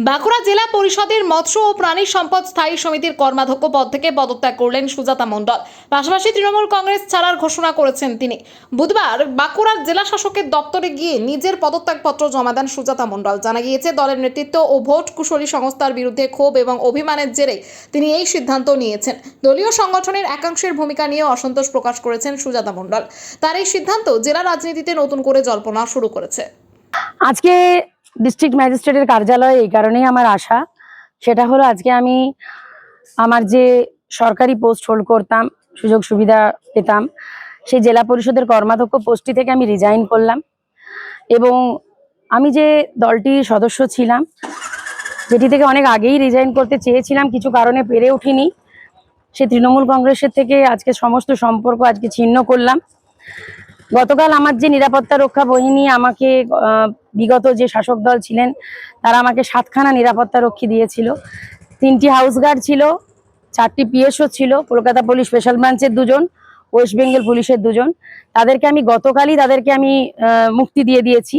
বাঁকুড়া জেলা পরিষদের মৎস্য ও প্রাণী সম্পদ স্থায়ী সমিতির কর্মাধ্যক্ষ পদ থেকে পদত্যাগ করলেন সুজাতা মণ্ডল। পাশাপাশি তৃণমূল কংগ্রেস ছাড়ার ঘোষণা করেছেন তিনি। বুধবার বাঁকুড়ার জেলা শাসকের দপ্তরে গিয়ে নিজের পদত্যাগপত্র জমা দেন সুজাতা মণ্ডল। জানা গিয়েছে, দলের নেতৃত্ব ও ভোট কুশলী সংস্থার বিরুদ্ধে ক্ষোভ এবং অভিমানের জেরে তিনি এই সিদ্ধান্ত নিয়েছেন। দলীয় সংগঠনের একাংশের ভূমিকা নিয়ে অসন্তোষ প্রকাশ করেছেন সুজাতা মণ্ডল। তার এই সিদ্ধান্ত জেলা রাজনীতিতে নতুন করে জল্পনা শুরু করেছে। আজকে ডিস্ট্রিক্ট ম্যাজিস্ট্রেটের কার্যালয়ে এই কারণেই আমার আসা, সেটা হলো আজকে আমি আমার যে সরকারি পোস্ট হোল্ড করতাম, সুযোগ সুবিধা পেতাম, সেই জেলা পরিষদের কর্মাধ্যক্ষ পোস্টটি থেকে আমি রিজাইন করলাম। এবং আমি যে দলটির সদস্য ছিলাম, যেটি থেকে অনেক আগেই রিজাইন করতে চেয়েছিলাম, কিছু কারণে পেরে উঠিনি, সে তৃণমূল কংগ্রেসের থেকে আজকে সমস্ত সম্পর্ক আজকে ছিন্ন করলাম। গতকাল আমার যে নিরাপত্তা রক্ষা বাহিনী আমাকে বিগত যে শাসক দল ছিলেন তারা আমাকে 7খানা নিরাপত্তা রক্ষী দিয়েছিল। 3টি হাউস গার্ড ছিল, 4টি পিএসও ছিল, কলকাতা পুলিশ স্পেশাল ব্রাঞ্চের 2জন, ওয়েস্ট বেঙ্গল পুলিশের 2জন। তাদেরকে আমি গতকালই মুক্তি দিয়ে দিয়েছি।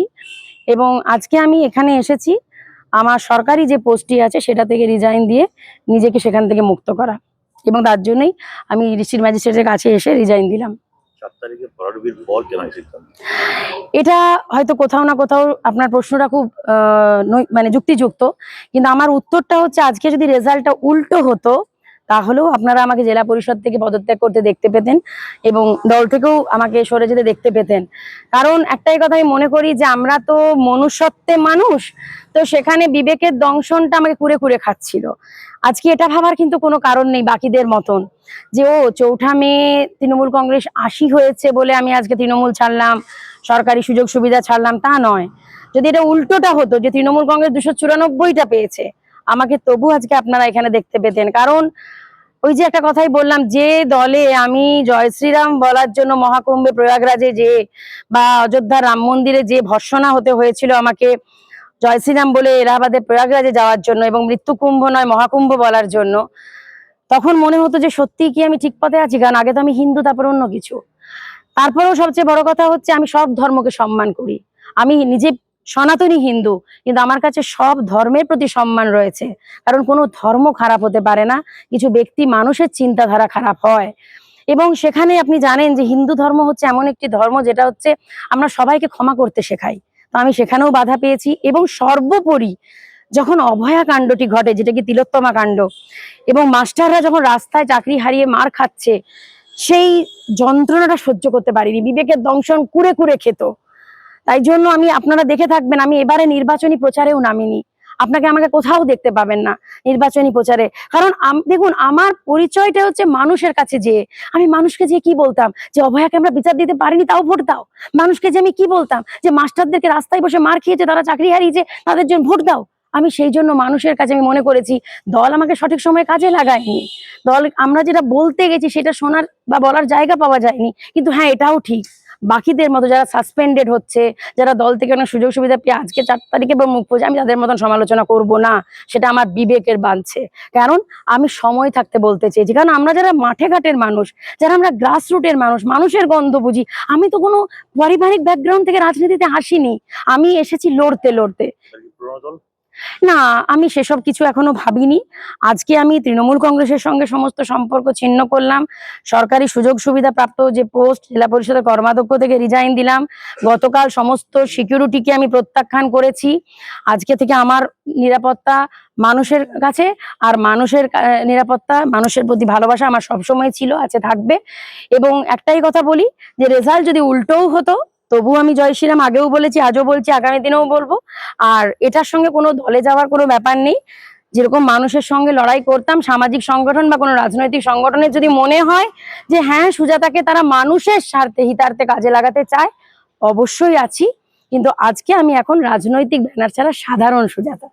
এবং আজকে আমি এখানে এসেছি আমার সরকারি যে পোস্টটি আছে সেটা থেকে রিজাইন দিয়ে নিজেকে সেখান থেকে মুক্ত করা, এবং তার জন্যই আমি ডিস্ট্রিক্ট ম্যাজিস্ট্রেটের কাছে এসে রিজাইন দিলাম। এটা হয়তো কোথাও না কোথাও আপনার প্রশ্নটা খুব যুক্তিযুক্ত, কিন্তু আমার উত্তরটা হচ্ছে, আজকে যদি রেজাল্টটা উল্টো হতো তাহলেও আপনারা আমাকে জেলা পরিষদ থেকে পদত্যাগ করতে দেখতে পেতেন এবং দল থেকেও আমাকে সরে যেতে দেখতে পেতেন। কারণ একটাই কথা আমি মনে করি যে আমরা তো মনুষ্যত্বে মানুষ, তো সেখানে বিবেকের দংশনটা আমাকে কুরে কুরে খাচ্ছিল। আজকে এটা ভাবার কিন্তু কোনো কারণ নেই বাকিদের মতন যে 4ঠা মে তৃণমূল কংগ্রেস 80 হয়েছে বলে আমি আজকে তৃণমূল ছাড়লাম, সরকারি সুযোগ সুবিধা ছাড়লাম, তা নয়। যদি এটা উল্টোটা হতো যে তৃণমূল কংগ্রেস 294টা পেয়েছে, আমাকে তবু আজকে আপনারা এখানে দেখতে পেতেন। কারণ ওই যে একটা কথাই বললাম, যে দলে আমি জয় শ্রীরাম বলার জন্য মহাকুম্ভে প্রয়াগরাজে যে বা অযোধ্যার রাম মন্দিরে যে ভর্ৎসনা হতে হয়েছিল আমাকে জয় শ্রীরাম বলে এলাহাবাদে প্রয়াগরাজে যাওয়ার জন্য এবং মৃত্যু কুম্ভ নয় মহাকুম্ভ বলার জন্য, তখন মনে হতো যে সত্যি কি আমি ঠিক পথে আছি। কারণ আগে তো আমি হিন্দু, তারপর অন্য কিছু। তারপরেও সবচেয়ে বড় কথা হচ্ছে আমি সব ধর্মকে সম্মান করি। আমি নিজে সনাতনী হিন্দু, কিন্তু আমার কাছে সব ধর্মের প্রতি সম্মান রয়েছে। কারণ কোনো ধর্ম খারাপ হতে পারে না, কিছু ব্যক্তি মানুষের চিন্তাধারা খারাপ হয়। এবং সেখানে আপনি জানেন যে হিন্দু ধর্ম হচ্ছে এমন একটি ধর্ম যেটা হচ্ছে আমরা সবাইকে ক্ষমা করতে শেখাই। তো আমি সেখানেও বাধা পেয়েছি। এবং সর্বোপরি যখন অভয়া কাণ্ডটি ঘটে, যেটা কি তিলোত্তমা কাণ্ড, এবং মাস্টাররা যখন রাস্তায় চাকরি হারিয়ে মার খাচ্ছে, সেই যন্ত্রণাটা সহ্য করতে পারিনি, বিবেকের দংশন কুরে কুরে খেত। তাই জন্য আপনারা দেখে থাকবেন, আমি এবারে নির্বাচনী প্রচারেও নামিনি। আমাকে কোথাও দেখতে পাবেন না নির্বাচনী প্রচারে। কারণ দেখুন, আমার পরিচয়টা হচ্ছে মানুষের কাছে যেয়ে। আমি মানুষকে যে কি বলতাম যে অভয়াকে আমরা বিচার দিতে পারিনি, তাও ভোট দাও। মানুষকে যে আমি কি বলতাম যে মাস্টারদেরকে রাস্তায় বসে মার খেয়েছে, তারা চাকরি হারিয়েছে, তাদের জন্য ভোট দাও। আমি সেই জন্য মানুষের কাছে আমি মনে করেছি দল আমাকে সঠিক সময়ে কাজে লাগায়নি। আমরা যেটা বলতে গেছি সেটা শোনার বা বলার জায়গা পাওয়া যায়নি। কিন্তু হ্যাঁ, এটাও ঠিক, বাকিদের মতো যারা সাসপেন্ডেড হচ্ছে, যারা দল থেকে অনেক সুযোগ সুবিধা পেয়ে আজকে 4 তারিখে মুখ খুঁজে, আমি তাদের মতন সমালোচনা করব না। সেটা আমার বিবেকের বাঁধছে। কারণ আমি সময় থাকতে বলতে চেয়েছি। কারণ আমরা যারা মাঠে ঘাটের মানুষ, যারা আমরা গ্রাসরুটের মানুষ, মানুষের গন্ধ বুঝি। আমি তো কোনো পারিবারিক ব্যাকগ্রাউন্ড থেকে রাজনীতিতে আসিনি, আমি এসেছি লড়তে লড়তে। না, আমি সেসব কিছু এখনো ভাবিনি। আজকে আমি তৃণমূল কংগ্রেসের সঙ্গে সমস্ত সম্পর্ক ছিন্ন করলাম। সরকারি সুযোগ সুবিধা প্রাপ্ত যে পোস্ট, জেলা পরিষদের কর্মাধ্যক্ষ থেকে রিজাইন দিলাম। গতকাল সমস্ত সিকিউরিটিকে আমি প্রত্যাখ্যান করেছি। আজকে থেকে আমার নিরাপত্তা মানুষের কাছে, আর মানুষের নিরাপত্তা, মানুষের প্রতি ভালোবাসা আমার সবসময় ছিল, আছে, থাকবে। এবং একটাই কথা বলি যে রেজাল্ট যদি উল্টোও হতো তবু আমি জয় শ্রীরাম আগেও বলেছি, আজও বলছি, আগামী দিনেও বলবো। আর এটার সঙ্গে কোনো দলে যাওয়ার কোনো ব্যাপার নেই। যেরকম মানুষের সঙ্গে লড়াই করতাম, সামাজিক সংগঠন বা কোনো রাজনৈতিক সংগঠনের যদি মনে হয় যে হ্যাঁ সুজাতাকে তারা মানুষের স্বার্থে হিতার্থে কাজে লাগাতে চায়, অবশ্যই আছি। কিন্তু আজকে আমি এখন রাজনৈতিক ব্যানার ছাড়া সাধারণ সুজাতা।